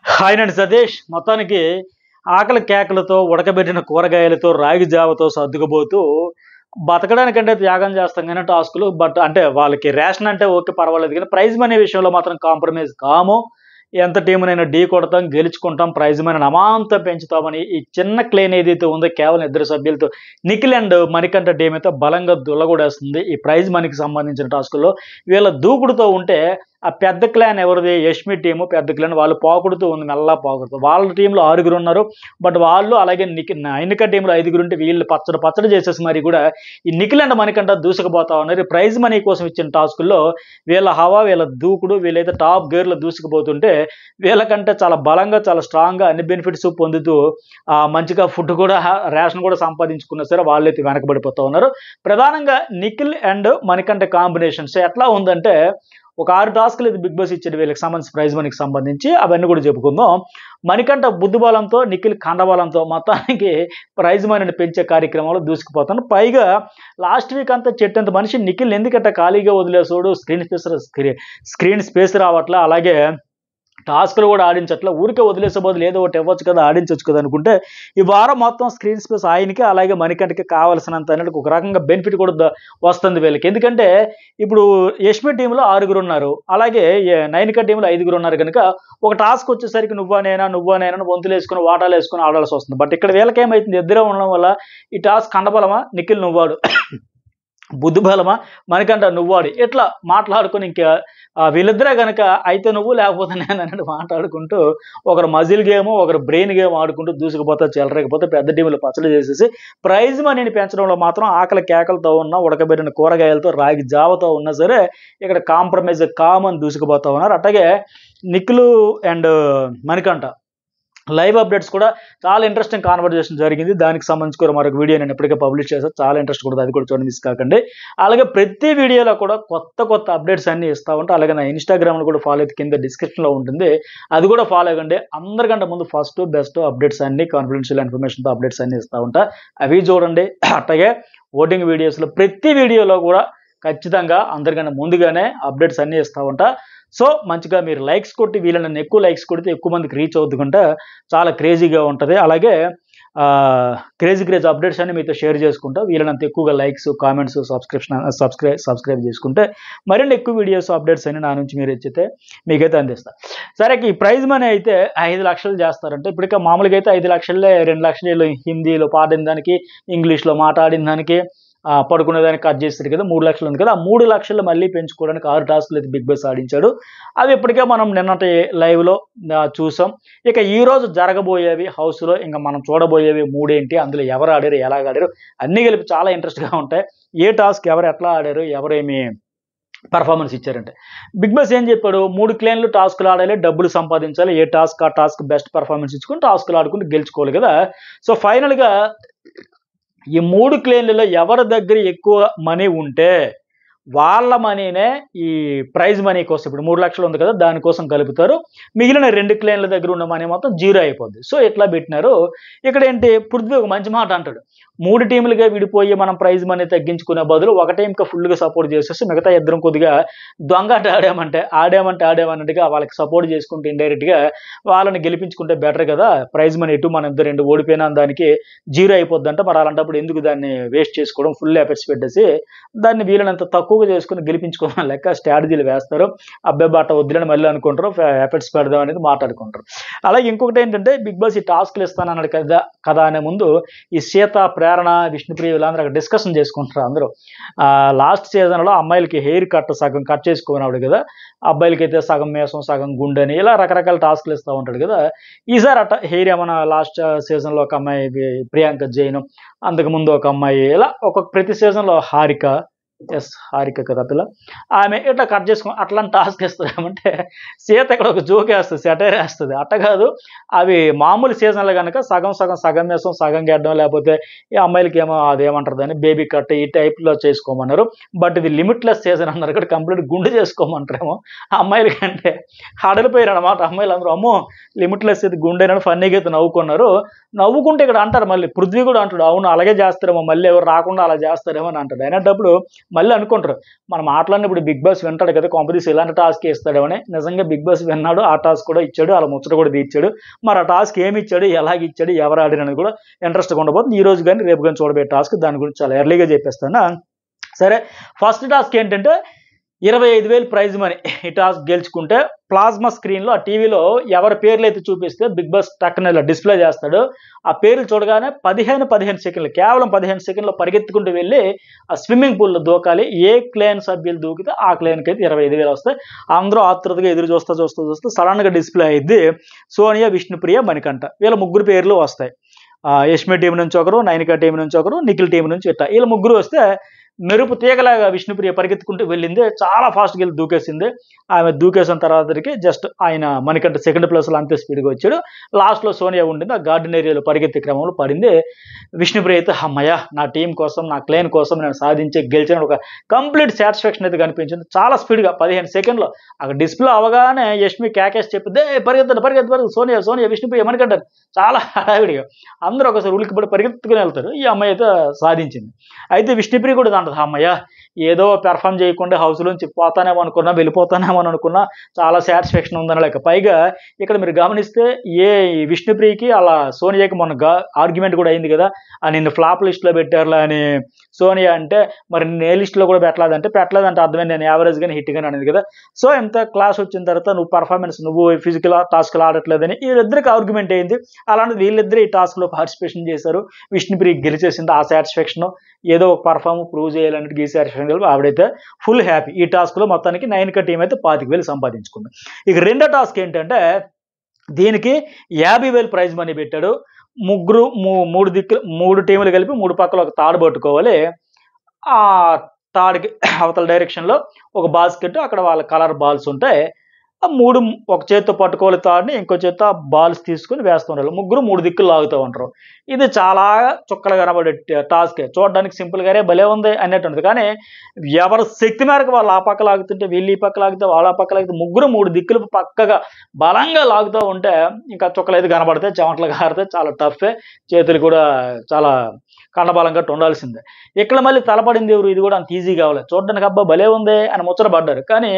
Hi నండి సతీష్. మొత్తానికి ఆకలి కేకలతో, ఉడకబెట్టిన కూరగాయలతో, రాగి జావతో సర్దుకుపోతూ బతకడానికంటే త్యాగం చేస్తాం గానీ టాస్కులు. బట్ అంటే వాళ్ళకి రేషన్ అంటే ఓకే పర్వాలేదు గానీ, ప్రైజ్ మనీ విషయంలో మాత్రం కాంప్రమైజ్ కాము. ఎంత టీమునైనా ఢీ కొడతాం, గెలుచుకుంటాం, ప్రైజ్ మనీని అమాంతం పెంచుతామని ఈ చిన్న క్లేన్ ఏదైతే ఉందో కేవలం ఇద్దరు సభ్యులతో నిఖిల్ అండ్ మణికంఠ టీం అయితే బలంగా దుల్లగొడేస్తుంది ఈ ప్రైజ్ మనీకి సంబంధించిన టాస్కుల్లో. వీళ్ళ దూకుడుతో ఉంటే ఆ పెద్ద క్లాన్ ఎవరిది, యష్మి టీము పెద్ద క్లాన్, వాళ్ళు పాకుడుతూ ఉంది, మెల్లగా పాకుడుతూ. వాళ్ళ టీంలో 6 ఉన్నారు, బట్ వాళ్ళు అలాగే నైనిక టీంలో 5 ఉంటే వీళ్ళు పచ్చడి చేసేసి మరి కూడా ఈ నిఖిల్ అండ్ మణికంఠ దూసుకుపోతా ఉన్నారు. ఈ ప్రైజ్ మనీ కోసం ఇచ్చిన టాస్కుల్లో వీళ్ళ హవా, వీళ్ళ దూకుడు, వీళ్ళైతే టాప్ గేర్లో దూసుకుపోతుంటే వీళ్ళకంటే చాలా బలంగా, చాలా స్ట్రాంగ్గా అన్ని బెనిఫిట్స్ పొందుతూ మంచిగా ఫుడ్ కూడా, రేషన్ కూడా సంపాదించుకున్నా సరే వాళ్ళైతే వెనకబడిపోతూ ఉన్నారు. ప్రధానంగా నిఖిల్ అండ్ మణికంఠ కాంబినేషన్స్ ఎట్లా ఉందంటే, ఒక 6 టాస్కులు ఇది బిగ్ బాస్ ఇచ్చాడు వీళ్ళకి సంబంధించి ప్రైజ్ మనీకి సంబంధించి, అవన్నీ కూడా చెప్పుకుందాం. మణికంఠ బుద్ధిబలంతో, నిఖిల్ కండబలంతో మొత్తానికి ప్రైజ్ మనీని పెంచే కార్యక్రమంలో దూసుకుపోతాను. పైగా లాస్ట్ వీక్ అంతా చెట్టంత మనిషి నిఖిల్ ఎందుకంటే ఖాళీగా వదిలేసోడు, స్క్రీన్ స్పేస్ రావట్లా, అలాగే టాస్కులు కూడా ఆడించట్లా, ఊరికే వదిలేసే బదులు ఏదో ఒకటి ఇవ్వచ్చు కదా, ఆడించవచ్చు కదా అనుకుంటే ఈ వారం మొత్తం స్క్రీన్ స్పేస్ ఆయనకి అలాగే మణికంఠకి కావాల్సినంత అనేది ఒక రకంగా బెనిఫిట్ కూడా వస్తుంది వీళ్ళకి. ఎందుకంటే ఇప్పుడు యష్మి టీంలో 6 ఉన్నారు, అలాగే నైనిక టీంలో 5 ఉన్నారు కనుక ఒక టాస్క్ వచ్చేసరికి నువ్వా నేనా వంతులు వేసుకుని వాటాలు వేసుకుని ఆడాల్సి వస్తుంది. బట్ ఇక్కడ వీళ్ళకి ఏమైతుంది, ఇద్దరే ఉండడం వల్ల ఈ టాస్క్ కండబలమా నిఖిల్ నువ్వాడు, బుద్ధిబలమా మణికంఠ నువ్వాడు, ఇట్లా మాట్లాడుకుని ఇంకా వీళ్ళిద్దరే కనుక అయితే నువ్వు లేకపోతే నేను అన్నట్టు మాట్లాడుకుంటూ ఒకరు మజిల్ గేమ్, ఒకరు బ్రెయిన్ గేమ్ ఆడుకుంటూ దూసుకుపోతే చెలరేకపోతే పెద్ద టీంలో పచ్చడి చేసేసి ప్రైజ్ మనీని పెంచడంలో మాత్రం ఆకలి కేకలతో ఉన్న, ఉడకబెట్టిన కూరగాయలతో, రాగి జావతో ఉన్నా సరే ఇక్కడ కాంప్రమైజ్ కామన్ దూసుకుపోతా ఉన్నారు. అట్లాగే Nikhil and Manikanta live updates కూడా చాలా ఇంట్రెస్టింగ్ కాన్వర్జేషన్ జరిగింది. దానికి సంబంధించి కూడా మరొక వీడియో నేను ఎప్పటికే పబ్లిష్ చేస్తాను, చాలా ఇంట్రెస్ట్ కూడా, అది కూడా చూడండి, మిస్ కాకండి. అలాగే ప్రతి వీడియోలో కూడా కొత్త అప్డేట్స్ అన్ని ఇస్తూ ఉంటా. అలాగే నా ఇన్స్టాగ్రామ్లో కూడా ఫాలో అయితే కింద డిస్క్రిప్షన్లో ఉంటుంది, అది కూడా ఫాలో అవ్వండి. అందరికంటే ముందు ఫస్ట్ బెస్ట్ అప్డేట్స్ అన్ని, కాన్ఫిడెన్షియల్ ఇన్ఫర్మేషన్తో అప్డేట్స్ అన్ని ఇస్తూ ఉంటా, అవి చూడండి. అట్లాగే ఓటింగ్ వీడియోస్లో ప్రతి వీడియోలో కూడా ఖచ్చితంగా అందరికన్నా ముందుగానే అప్డేట్స్ అన్నీ ఇస్తూ ఉంటా. సో మంచిగా మీరు లైక్స్ కొట్టి, వీళ్ళని ఎక్కువ లైక్స్ కొడితే ఎక్కువ మందికి రీచ్ అవుతుందంటే చాలా క్రేజీగా ఉంటుంది. అలాగే క్రేజీ అప్డేట్స్ అన్ని మీతో షేర్ చేసుకుంటా, వీళ్ళనంత ఎక్కువగా లైక్స్, కామెంట్స్, సబ్స్క్రైబ్ చేసుకుంటే మరిన్ని ఎక్కువ వీడియోస్, అప్డేట్స్ అన్ని నా నుంచి మీరు ఇచ్చితే మీకైతే అందిస్తారు. సరే, ఈ ప్రైజ్ మనీ అయితే 5 లక్షలు చేస్తారంటే, ఇప్పటికే మామూలుగా అయితే 5 లక్షలే, 2 లక్షలు హిందీలో పాడిన దానికి, ఇంగ్లీష్లో మాట్లాడిన దానికి, పడుకునేదానికి కట్ చేస్తారు కదా, 3 లక్షలు ఉంది కదా, ఆ 3 లక్షలు మళ్ళీ పెంచుకోవడానికి 6 టాస్కులు అయితే బిగ్ బాస్ ఆడించాడు. అవి ఇప్పటికే మనం నిన్నటి లైవ్లో చూసాం. ఇక ఈరోజు జరగబోయేవి హౌస్లో ఇంకా మనం చూడబోయేవి 3 ఏంటి, అందులో ఎవరు ఆడారు, ఎలాగ ఆడారు అన్నీ కలిపి చాలా ఇంట్రెస్ట్గా ఉంటాయి. ఏ టాస్క్ ఎవరు ఎట్లా ఆడారు, ఎవరేమి పర్ఫార్మెన్స్ ఇచ్చారంటే, బిగ్ బాస్ ఏం చెప్పాడు, 3 క్లేన్లు టాస్కులు ఆడాలి, డబ్బులు సంపాదించాలి, ఏ టాస్క్ ఆ టాస్క్ బెస్ట్ పర్ఫార్మెన్స్ ఇచ్చుకుని టాస్కులు ఆడుకుని గెలుచుకోవాలి కదా. సో ఫైనల్గా ఈ 3 క్లేన్లలో ఎవరి దగ్గర ఎక్కువ మనీ ఉంటే వాళ్ళ మనీనే ఈ ప్రైజ్ మనీ కోసం, ఇప్పుడు 3 లక్షలు ఉంది కదా, దానికోసం కలుపుతారు. మిగిలిన 2 క్లేన్ల దగ్గర ఉన్న మనీ మొత్తం 0 అయిపోద్ది. సో ఇట్లా పెట్టినారు. ఇక్కడ ఏంటి, పృథ్వీ ఒక మంచి మాట అంటాడు, 3 టీములుగా విడిపోయి మనం ప్రైజ్ మనీ తగ్గించుకునే బదులు ఒక టీంకి ఫుల్గా సపోర్ట్ చేసేసి మిగతా ఇద్దరం కొద్దిగా దొంగట ఆడామన్నట్టుగా వాళ్ళకి సపోర్ట్ చేసుకుంటే ఇండైరెక్ట్గా వాళ్ళని గెలిపించుకుంటే బెటర్ కదా, ప్రైజ్ మనీ ఎటు మనం ఇద్దరు ఓడిపోయినా దానికి 0 అయిపోద్దంట. మరి అలాంటప్పుడు ఎందుకు దాన్ని వేస్ట్ చేసుకోవడం, ఫుల్ ఎఫర్ట్స్ పెట్టేసి దాన్ని వీళ్ళనంత తక్కువగా చేసుకుని గెలిపించుకోవడం లెక్క స్ట్రాటజీలు వేస్తారు. అబ్బాయి బాట వద్దులని మళ్ళీ అనుకుంటారు, ఎఫర్ట్స్ పెడదాం అనేది మాట్లాడుకుంటారు. అలాగే ఇంకొకటి ఏంటంటే, బిగ్ బాస్ ఈ టాస్క్లు ఇస్తానన్నాడు కదా అనే ముందు ఈ సీత, ప్రేరణ, విష్ణుప్రియ వీళ్ళందరూ అక్కడ డిస్కషన్ చేసుకుంటారు అందరూ. లాస్ట్ సీజన్లో అమ్మాయిలకి హెయిర్ కట్ సగం కట్ చేసుకున్నాడు కదా, అబ్బాయిలకి అయితే సగం మేసం సగం గుండెని ఇలా రకరకాల టాస్క్లు ఇస్తూ ఉంటాడు కదా. ఈసారి అట్ట హెయిర్ ఏమైనా లాస్ట్ సీజన్లో ఒక అమ్మాయి ప్రియాంక జైన్, అంతకుముందు ఒక అమ్మాయి, ఇలా ప్రతి సీజన్లో హారిక కదా పిల్ల, ఆమె ఇట్లా కట్ చేసుకుని అట్లాంటి టాస్క్ ఇస్తామంటే సీత ఇక్కడ ఒక జోక్ వేస్తుంది, సెటైర్ వేస్తుంది. అట్ట కాదు, అవి మామూలు సీజన్లో కనుక సగం వేసం సగం గెడ్డం, లేకపోతే ఈ అమ్మాయిలకి ఏమో అదేమంటారు దాన్ని బేబీ కట్, ఈ టైప్లో చేసుకోమన్నారు. బట్ ఇది లిమిట్లెస్ సీజన్ అన్నారు ఇక్కడ, కంప్లీట్ గుండు చేసుకోమంటారేమో అమ్మాయిల కంటే. హడలిపోయారు అనమాట అమ్మాయిలు అందరూ, అమ్మో లిమిట్లెస్ ఇది గుండెనని ఫన్నీగా అయితే నవ్వుకున్నారు. నవ్వుకుంటే ఇక్కడ అంటారు మళ్ళీ పృథ్వీ కూడా అంటాడు, అవును అలాగే చేస్తారేమో, మళ్ళీ ఎవరు రాకుండా అలా చేస్తారేమో అని అంటాడు. అయినప్పుడు మళ్ళీ అనుకుంటారు మనం మాట్లాడినప్పుడు బిగ్ బాస్ వింటాడు కదా, కాంపిటీస్ ఇలాంటి టాస్క్ ఇస్తాడు అని. నిజంగా బిగ్ బాస్ విన్నాడు, ఆ టాస్క్ కూడా ఇచ్చాడు, అలా ముచ్చట కూడా తీర్చాడు. మరి ఆ టాస్క్ ఏమి ఇచ్చాడు, ఎలాగ ఇచ్చాడు, ఎవరు ఆడిన అనేది కూడా ఇంట్రెస్ట్గా ఉండబోతుంది. ఈ రోజు కానీ రేపు కానీ చూడబోయే టాస్క్, దాని గురించి చాలా ఎర్లీగా చెప్పేస్తాను. సరే, ఫస్ట్ టాస్క్ ఏంటంటే 25,000 ప్రైజ్ మనీ. ఈ టాస్క్ గెలుచుకుంటే ప్లాస్మా స్క్రీన్లో ఆ టీవీలో ఎవరి పేర్లు అయితే చూపిస్తే బిగ్ బాస్ టక్కున ఇలా డిస్ప్లే చేస్తాడు. ఆ పేర్లు చూడగానే 15 సెకండ్లు, కేవలం 15 సెకండ్లో పరిగెత్తుకుంటూ వెళ్ళి ఆ స్విమ్మింగ్ పూల్లో దూకాలి. ఏ క్లేన్ సభ్యులు దూకితే ఆ క్లేన్కి అయితే 25,000 వస్తాయి. అందరూ ఆతృతగా ఎదురు చూస్తూ సడన్గా డిస్ప్లే అయింది సోనియా, విష్ణుప్రియ, మణికంఠ, వీళ్ళ ముగ్గురు పేర్లు వస్తాయి. యష్మి టీం నుంచి ఒకరు, నైనిక టీం నుంచి ఒకరు, నిఖిల్ టీం నుంచి ఇట్లా వీళ్ళ ముగ్గురు వస్తే మెరుపు తీగలాగా విష్ణుప్రియ పరిగెత్తుకుంటూ వెళ్ళింది, చాలా ఫాస్ట్గా వెళ్ళి దూకేసింది. ఆమె దూకేసిన తర్వాతకి జస్ట్ ఆయన మణికంఠ సెకండ్ ప్లేస్లో అంతే స్పీడ్గా వచ్చాడు. లాస్ట్లో సోనియా ఉండింది, ఆ గార్డెన్ ఏరియాలో పరిగెత్తే క్రమంలో పడింది. విష్ణుప్రియ అయితే అమ్మయ్య, నా టీం కోసం, నా క్లైన్ కోసం నేను సాధించి గెలిచిన ఒక కంప్లీట్ సాటిస్ఫాక్షన్ అయితే కనిపించింది. చాలా స్పీడ్గా 15 సెకండ్లో అక్కడ డిస్ప్లే అవగానే యష్మి క్యాకేసి చెప్పింది, పరిగెత్తు సోనియా, విష్ణుప్రియ, మణికంఠ, చాలా హడావిడిగా అందరూ ఒకసారి ఉలికిపడి పరిగెత్తుకుని వెళ్తారు. ఈ అమ్మాయి అయితే సాధించింది. అయితే విష్ణుప్రియ కూడా అంటది, అమ్మయ్య ఏదో పెర్ఫామ్ చేయకుండా హౌస్లోంచి వెళ్ళిపోతానేమో అనుకున్నా, చాలా సాటిస్ఫాక్షన్ ఉందని లేక. పైగా ఇక్కడ మీరు గమనిస్తే విష్ణుప్రియకి అలా సోనియాకి మొన్న ఆర్గ్యుమెంట్ కూడా అయింది కదా, నిన్ను ఫ్లాప్ లిస్ట్లో పెట్టారులే అని సోనియా అంటే, మరి నేను ఏ లిస్ట్లో కూడా పెట్టలేదంటే అర్థమైంది నేను యావరేజ్ కానీ హిట్ కానీ అనేది కదా. సో ఇంత క్లాస్ వచ్చిన తర్వాత నువ్వు ఫిజికల్ టాస్క్లు ఆడట్లేదని వీళ్ళిద్దరికి ఆర్గ్యుమెంట్ అయింది. అలాంటి వీళ్ళిద్దరు ఈ టాస్క్లో పార్టిసిపేషన్ చేశారు. విష్ణుప్రియ గెలిచేసింది, ఆ సాటిస్ఫాక్షన్, ఏదో ఒక పర్ఫామ్ ప్రూవ్ చేయాలన్నట్టు ఈ సాటిస్ఫాక్షన్ ఆవిడైతే ఫుల్ హ్యాపీ. ఈ టాస్క్లో మొత్తానికి నైనిక టీం అయితే 25,000 సంపాదించుకుంది. ఇక రెండో టాస్క్ ఏంటంటే దీనికి 50,000 ప్రైజ్ మనీ పెట్టాడు. మూడు టీములు కలిపి 3 పక్కల ఒక తాడు పట్టుకోవాలి. ఆ తాడుకి అవతల డైరెక్షన్లో ఒక బాస్కెట్, అక్కడ వాళ్ళ కలర్ బాల్స్ ఉంటాయి. ఆ 3 ఒక చేత్తో పట్టుకోవాలి తాడుని, ఇంకో చేత్తో బాల్స్ తీసుకుని వేస్తుండాలి. ముగ్గురు 3 దిక్కులు లాగుతూ ఉంటారు. ఇది చాలా చుక్కలు కనబడే టాస్కే, చూడడానికి సింపుల్గానే భలే ఉంది అన్నట్టు ఉంటుంది. కానీ ఎవరు శక్తి మేరకు వాళ్ళు ఆ పక్క లాగుతుంటే, వీళ్ళు ఈ పక్క లాగితే, వాళ్ళ పక్క లాగితే, ముగ్గురు 3 దిక్కులు పక్కగా బలంగా లాగుతూ ఉంటే ఇంకా చుక్కలు అయితే కనబడతాయి, చెమటలు కారితే చాలా టఫే, చేతులు కూడా చాలా కండబలంగా ఉండాల్సిందే. ఇక్కడ మళ్ళీ తలపడింది ఎవరు, ఇది కూడా అంత ఈజీ కావాలి, చూడడానికి అబ్బా భలే ఉంది అని ముచ్చటపడ్డారు. కానీ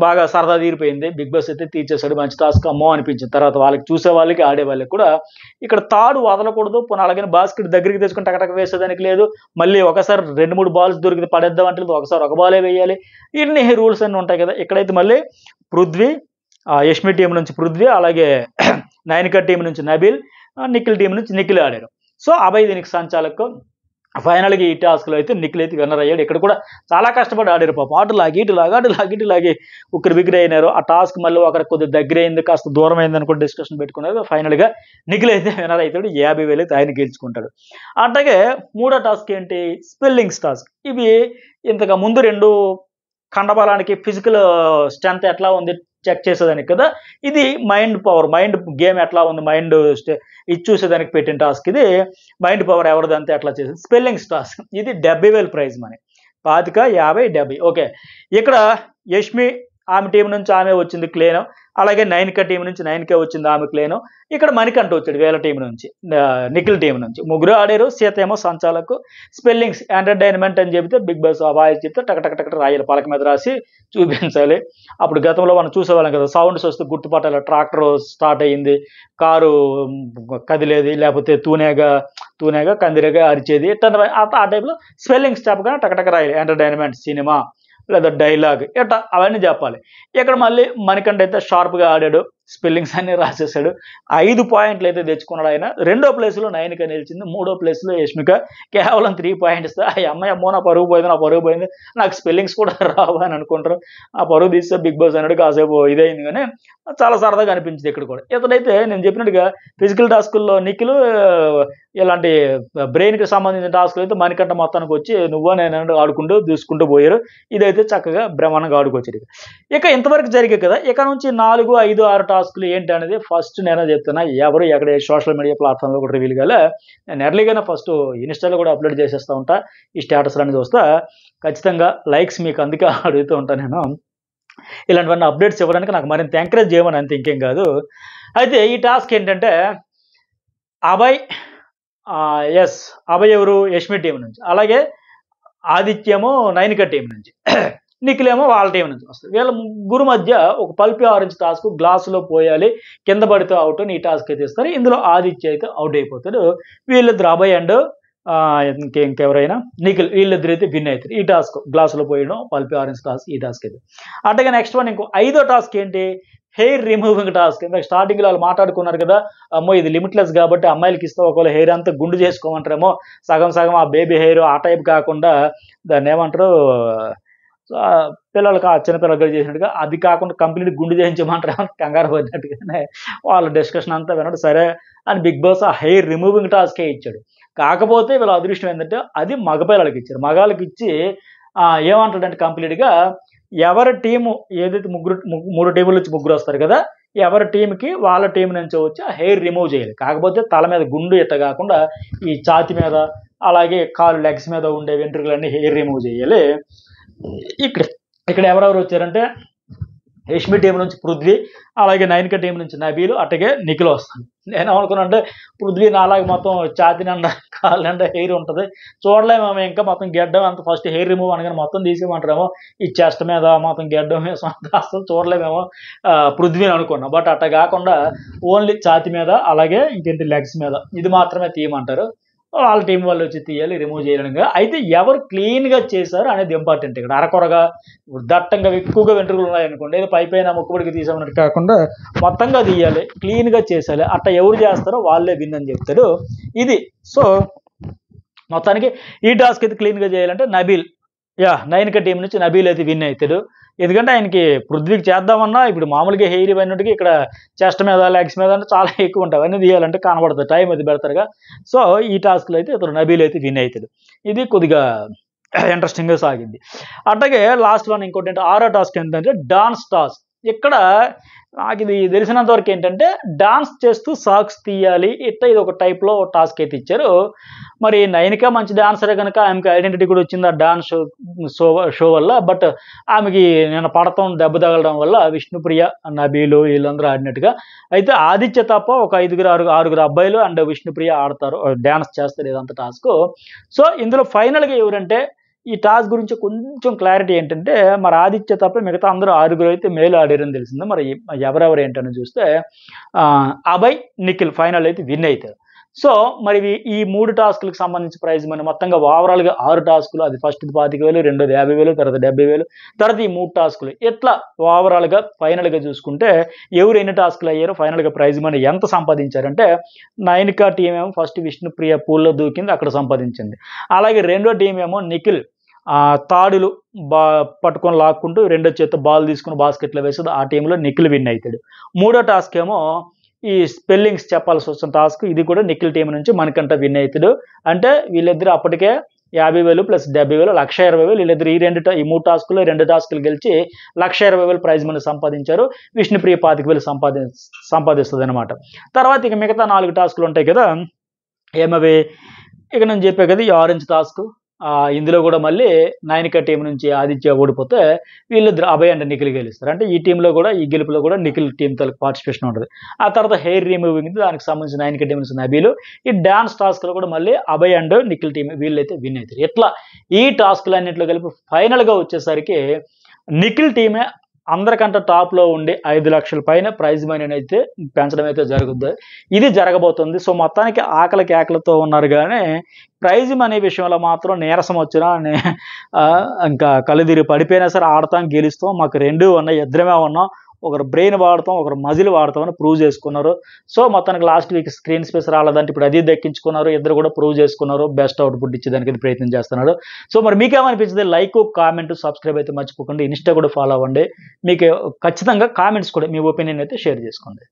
బాగా సరదా తీరిపోయింది. బిగ్ బాస్ అయితే తీర్చేశాడు, మంచి టాస్క్ అమ్మో అనిపించింది. తర్వాత వాళ్ళకి చూసే వాళ్ళకి ఆడే వాళ్ళకి కూడా ఇక్కడ తాడు వదలకూడదు, పోనీ అలాగని బాస్కెట్ దగ్గరికి తెచ్చుకుని టకటక వేసేదానికి లేదు, మళ్ళీ ఒకసారి 2-3 బాల్స్ దొరికితే పడేద్దాం అంటే ఒకసారి ఒక బాలే వేయాలి, ఇన్ని రూల్స్ అన్నీ ఉంటాయి కదా. ఇక్కడైతే మళ్ళీ పృథ్వీ, యష్మి టీం నుంచి పృథ్వీ, అలాగే నైనిక టీం నుంచి నబీల్, నిఖిల్ టీం నుంచి నిఖిల్ ఆడారు. సో అభయ్ దీనికి సంచాలకం. ఫైనల్గా ఈ టాస్క్లో అయితే నిఖిల్ అయితే విన్నర్ అయ్యాడు. ఇక్కడ కూడా చాలా కష్టపడి ఆడారు పాపం, అటు లాగి ఉక్కరి బిగ్గిరి అయినారు. ఆ టాస్క్ మళ్ళీ ఒకరికి కొద్దిగా దగ్గర అయింది, కాస్త దూరం అయింది అనుకుంటే డిస్కషన్ పెట్టుకున్నారు. ఫైనల్గా నిఖిల్ అయితే విన్నర్ అవుతాడు, 50,000 అయితే ఆయన గెలుచుకుంటాడు. అట్లాగే మూడో టాస్క్ ఏంటి, స్పెల్లింగ్స్ టాస్క్. ఇవి ఇంతకు ముందు 2 కండబలానికి ఫిజికల్ స్ట్రెంత్ ఎట్లా ఉంది చెక్ చేసేదానికి కదా, ఇది మైండ్ గేమ్ ఎట్లా ఉంది, ఇది చూసేదానికి పెట్టిన టాస్క్. ఇది మైండ్ పవర్ ఎవరిదంతే ఎట్లా చేసేది. స్పెల్లింగ్స్ టాస్క్ ఇది 70,000 ప్రైజ్ మనీ, 25, 50, 70. ఓకే, ఇక్కడ యష్మి ఆమె టీం నుంచి ఆమె వచ్చింది క్లేను, అలాగే నైనిక టీం నుంచి నైనిక వచ్చింది ఆమె క్లేను. ఇక్కడ మణికంఠ వచ్చాడు వీళ్ళ టీం నుంచి, నిఖిల్ టీం నుంచి. ముగ్గురు ఆడారు, సీత ఏమో సంచాలకు. స్పెల్లింగ్స్ ఎంటర్టైన్మెంట్ అని చెబితే బిగ్ బాస్ ఆ వాయిస్ చెప్తే టక రాయాలి, పలక మీద రాసి చూపించాలి. అప్పుడు గతంలో మనం చూసేవాళ్ళం కదా, సౌండ్స్ వస్తే గుర్తుపట్టాలి, ట్రాక్టర్ స్టార్ట్ అయ్యింది, కారు కదిలేది, లేకపోతే తూనేగా కందిరేగా అరిచేది, ఆ టైప్లో స్పెల్లింగ్స్ చెప్పగానే టక రాయాలి. ఎంటర్టైన్మెంట్, సినిమా లేదా డైలాగ్ ఇట్లా అవన్నీ చెప్పాలి. ఇక్కడ మళ్ళీ మణికంఠ అయితే షార్ప్గా ఆడాడు, స్పెల్లింగ్స్ అన్నీ రాసేసాడు. 5 పాయింట్లు అయితే తెచ్చుకున్నాడు ఆయన. 2వ ప్లేస్లో నైనిక నిలిచింది, 3వ ప్లేస్లో యష్మిక కేవలం 3 పాయింట్స్. ఆ అమ్మాయి అమ్మో నా పరుగు పోయింది, నాకు స్పెల్లింగ్స్ కూడా రావు అని అనుకుంటారు. ఆ పరుగు తీస్తే బిగ్ బాస్ అన్నాడు, కాసేపు ఇదైంది. కానీ చాలా సరదాగా అనిపించింది ఇక్కడ కూడా. ఇతడైతే నేను చెప్పినట్టుగా ఫిజికల్ టాస్కుల్లో నిఖిల్, ఇలాంటి బ్రెయిన్కి సంబంధించిన టాస్కులు అయితే మణికంఠ మొత్తానికి వచ్చి నువ్వు నేను ఆడుకుంటూ దూసుకుంటూ పోయారు. ఇదైతే చక్కగా బ్రహ్మాండంగా ఆడుకొచ్చేది. ఇక ఇంతవరకు జరిగే కదా, ఇక నుంచి 4, 5, 6 టాస్కులు ఏంటి అనేది ఫస్ట్ నేనే చెప్తున్నా. ఎవరు ఎక్కడ సోషల్ మీడియా ప్లాట్ఫామ్లో కూడా రివీల్ కాలే. నేను ఎర్లీగానే ఫస్ట్ ఇన్స్టాలో కూడా అప్లోడ్ చేసేస్తూ ఉంటా ఈ స్టేటస్లు అనేది చూస్తా. ఖచ్చితంగా లైక్స్ మీకు అందుకే అడుగుతూ ఉంటాను నేను. ఇలాంటివన్నీ అప్డేట్స్ ఇవ్వడానికి నాకు మరింత ఎంకరేజ్ చేయమని అంతే, ఇంకేం కాదు. అయితే ఈ టాస్క్ ఏంటంటే అభయ్ ఎవరు, యష్మి టీం నుంచి, అలాగే ఆదిత్యేమో నైనిక టీం నుంచి, నిఖిల్ ఏమో వాళ్ళ టీం నుంచి వస్తుంది. వీళ్ళ ముగ్గురు మధ్య ఒక పల్పి ఆరెంజ్ టాస్క్, గ్లాసులో పోయాలి, కింద పడితే అవుట్ అని ఈ టాస్క్ అయితే ఇస్తారు. ఇందులో ఆదిత్య అయితే అవుట్ అయిపోతాడు. వీళ్ళిద్దరు అభయ్ అండ్ ఇంకెవరైనా నిఖిల్, వీళ్ళిద్దరు అయితే విన్ అవుతారు. ఈ టాస్క్ గ్లాసులో పోయడం పల్పి ఆరెంజ్ టాస్క్, ఈ టాస్క్ అయితే. అట్లాగే నెక్స్ట్ వన్ ఇంకో 5వ టాస్క్ ఏంటి, హెయిర్ రిమూవింగ్ టాస్క్. ఇందాక స్టార్టింగ్లో వాళ్ళు మాట్లాడుకున్నారు కదా, అమ్మో ఇది లిమిట్లెస్ కాబట్టి అమ్మాయిలకి ఇస్తే ఒకవేళ హెయిర్ అంతా గుండు చేసుకోమంటారేమో, సగం సగం ఆ బేబీ హెయిర్ ఆ టైప్ కాకుండా దాన్ని ఏమంటారు, పిల్లలకి చిన్నపిల్లలు చేసినట్టుగా అది కాకుండా కంప్లీట్ గుండు చేయించమంటారు, కంగారు పడినట్టుగానే వాళ్ళ డిస్కషన్ అంతా వినడు. సరే అని బిగ్ బాస్ ఆ హెయిర్ రిమూవింగ్ టాస్కే ఇచ్చాడు. కాకపోతే వీళ్ళ అదృష్టం ఏంటంటే అది మగపిల్లలకి ఇచ్చారు. మగాళ్ళకి ఇచ్చి ఏమంటాడంటే కంప్లీట్గా ఎవరి టీము ఏదైతే మూడు టీముల నుంచి ముగ్గురు వస్తారు కదా, ఎవరి టీంకి వాళ్ళ టీం నుంచి వచ్చి ఆ హెయిర్ రిమూవ్ చేయాలి. కాకపోతే తల మీద గుండు ఎట్ట కాకుండా ఈ ఛాతి మీద అలాగే కాలు లెగ్స్ మీద ఉండే వెంట్రుకలన్నీ హెయిర్ రిమూవ్ చేయాలి. ఇక్కడ ఎవరెవరు వచ్చారంటే యష్మి టీం నుంచి పృథ్వీ, అలాగే నైనిక టీం నుంచి నబీలు, అట్టగే నిఖిల్ వస్తాను. నేను అనుకున్నా అంటే పృథ్వీ నాలాగే మొత్తం ఛాతి నిండా కాళ్ళ నిండా హెయిర్ ఉంటుంది, చూడలేమో ఇంకా మొత్తం గెడ్డం అంత ఫస్ట్ హెయిర్ రిమూవ్ అనగానే మొత్తం తీసేయమంటారేమో, ఈ చెస్ట్ మీద మొత్తం గెడ్డం అసలు చూడలేమేమో పృథ్వీని అనుకున్నాం. బట్ అట్ట కాకుండా ఓన్లీ ఛాతి మీద అలాగే ఇంకేంటి లెగ్స్ మీద ఇది మాత్రమే తీయమంటారు. వాళ్ళ టీం వాళ్ళు వచ్చి తీయాలి, రిమూవ్ చేయడానికి. అయితే ఎవరు క్లీన్గా చేశారు అనేది ఇంపార్టెంట్. ఇక్కడ అరకొరగా దట్టంగా ఎక్కువగా వెంట్రుకలు ఉన్నాయనుకోండి, ఏదో పైపైన ముక్కుబడికి తీసామన్నట్టు కాకుండా మొత్తంగా తీయాలి, క్లీన్గా చేసేయాలి. అట్ట ఎవరు చేస్తారో వాళ్ళే విన్ అని చెప్తాడు ఇది. సో మొత్తానికి ఈ టాస్క్ అయితే క్లీన్గా చేయాలంటే నబీల్, నైనిక టీం నుంచి నబీల్ అయితే విన్ అవుతాడు. ఎందుకంటే ఆయనకి పృథ్వీకి చేద్దామన్నా ఇప్పుడు మామూలుగా హెయిర్ ఇవన్నటికి ఇక్కడ చెస్ట్ మీద లెగ్స్ మీద అంటే చాలా ఎక్కువ ఉంటాయి, అవన్నీ తీయాలంటే కనబడుతుంది, టైం అది పెడతారుగా. సో ఈ టాస్క్లో అయితే ఇతను నబీల్ అయితే విన్ అవుతాడు. ఇది కొద్దిగా ఇంట్రెస్టింగ్గా సాగింది. అట్లాగే లాస్ట్ వన్ ఇంకోటి ఏంటంటే 6వ టాస్క్ ఏంటంటే డాన్స్ టాస్క్. ఇక్కడ నాకు ఇది తెలిసినంత వరకు ఏంటంటే డాన్స్ చేస్తూ సాక్స్ తీయాలి, ఇట్లా ఇది ఒక టైప్లో టాస్క్ అయితే ఇచ్చారు. మరి నైనిక మంచి డాన్సరే కనుక ఆమెకి ఐడెంటిటీ కూడా వచ్చింది ఆ డాన్స్ షో వల్ల. బట్ ఆమెకి నేను పడతాం దెబ్బ తగలడం వల్ల విష్ణుప్రియ, నబీలు వీళ్ళందరూ ఆడినట్టుగా. అయితే ఆదిత్య తప్ప ఒక 5-6 అబ్బాయిలు అండ్ విష్ణుప్రియ ఆడతారు, డాన్స్ చేస్తారు ఇదంతా టాస్క్. సో ఇందులో ఫైనల్గా ఎవరంటే ఈ టాస్క్ గురించి కొంచెం క్లారిటీ ఏంటంటే మరి ఆదిత్య తప్ప మిగతా అందరూ 6 అయితే మేలు ఆడారని తెలిసింది. మరి ఎవరెవరు ఏంటని చూస్తే అభయ్, నిఖిల్ ఫైనల్ అయితే విన్ అవుతారు. సో మరి ఈ 3 టాస్కులకు సంబంధించి ప్రైజ్ మనీ మొత్తంగా ఓవరాల్గా 6 టాస్కులు, అది ఫస్ట్ 25,000, రెండోది 50,000, తర్వాత 70,000, తర్వాత ఈ 3 టాస్కులు. ఇట్లా ఓవరాల్గా ఫైనల్గా చూసుకుంటే ఎవరు ఎన్ని టాస్కులు అయ్యారో ఫైనల్గా ప్రైజ్ మనీ ఎంత సంపాదించారంటే నైనిక టీం ఏమో ఫస్ట్ విష్ణుప్రియ పూల్లో దూకింది, అక్కడ సంపాదించింది. అలాగే రెండో టీం ఏమో నిఖిల్ తాడులు పట్టుకొని లాక్కుంటూ రెండో చేత బాల్ తీసుకుని బాస్కెట్లో వేసేది, ఆ టీంలో నిఖిల్ విన్ అవుతాడు. 3వ టాస్క్ ఏమో ఈ స్పెల్లింగ్స్ చెప్పాల్సి వచ్చిన టాస్క్, ఇది కూడా నిఖిల్ టీం నుంచి మనకంట విన్ అవుతాడు. అంటే వీళ్ళిద్దరు అప్పటికే 50,000 ప్లస్ 70,000 1,20,000 వీళ్ళిద్దరు ఈ 3 టాస్కులు 2 టాస్కులు గెలిచి 1,20,000 ప్రైజ్ మనీ సంపాదించారు. విష్ణుప్రియ 25,000 సంపాదిస్తుంది అనమాట. తర్వాత ఇక మిగతా 4 టాస్కులు ఉంటాయి కదా, ఏమవి ఇక నేను చెప్పే కదా ఈ ఆరెంజ్ టాస్క్. ఇందులో కూడా మళ్ళీ నైనిక టీం నుంచి ఆదిత్య ఓడిపోతే వీళ్ళిద్దరు అభయ్ అండ్ నిఖిల్ గెలుస్తారు. అంటే ఈ టీంలో కూడా ఈ గెలుపులో కూడా నిఖిల్ టీం తలకు పార్టిసిపేషన్ ఉంటుంది. ఆ తర్వాత హెయిర్ రిమూవింగ్ దానికి సంబంధించిన నైనిక టీం నుంచి నబీలు, ఈ డాన్స్ టాస్క్లో కూడా మళ్ళీ అభయ్ అండ్ నిఖిల్ టీం వీళ్ళైతే విన్ అవుతారు. ఇట్లా ఈ టాస్క్లు అన్నింటిలో కలిపి ఫైనల్గా వచ్చేసరికి నిఖిల్ టీమే అందరికంటే టాప్లో ఉండి 5 లక్షల పైన ప్రైజ్ మనీ అయితే పెంచడం అయితే జరుగుద్ది. ఇది జరగబోతుంది. సో మొత్తానికి ఆకలి కేకలతో ఉన్నారు కానీ ప్రైజ్ మనీ విషయంలో మాత్రం నీరసం వచ్చినా ఇంకా కళ్ళుదిరి పడిపోయినా సరే ఆడతాం, గెలుస్తాం, మాకు 2 ఉన్నాయి, ఇద్దరమే ఉన్నాం, ఒకరు బ్రెయిన్ వాడతాం, ఒకరు మజిల్ వాడతామని ప్రూవ్ చేసుకున్నారు. సో మొత్తానికి లాస్ట్ వీక్ స్క్రీన్ స్పేస్ రాలేదంటే ఇప్పుడు అది దక్కించుకున్నారు, ఇద్దరు కూడా ప్రూవ్ చేసుకున్నారు, బెస్ట్ అవుట్పుట్ ఇచ్చేదానికి ప్రయత్నం చేస్తున్నారు. సో మరి మీకేమనిపించింది? లైక్, కామెంట్, సబ్స్క్రైబ్ అయితే మర్చిపోకండి. ఇన్స్టా కూడా ఫాలో అవ్వండి. మీకు ఖచ్చితంగా కామెంట్స్ కూడా మీ ఒపీనియన్ అయితే షేర్ చేసుకోండి.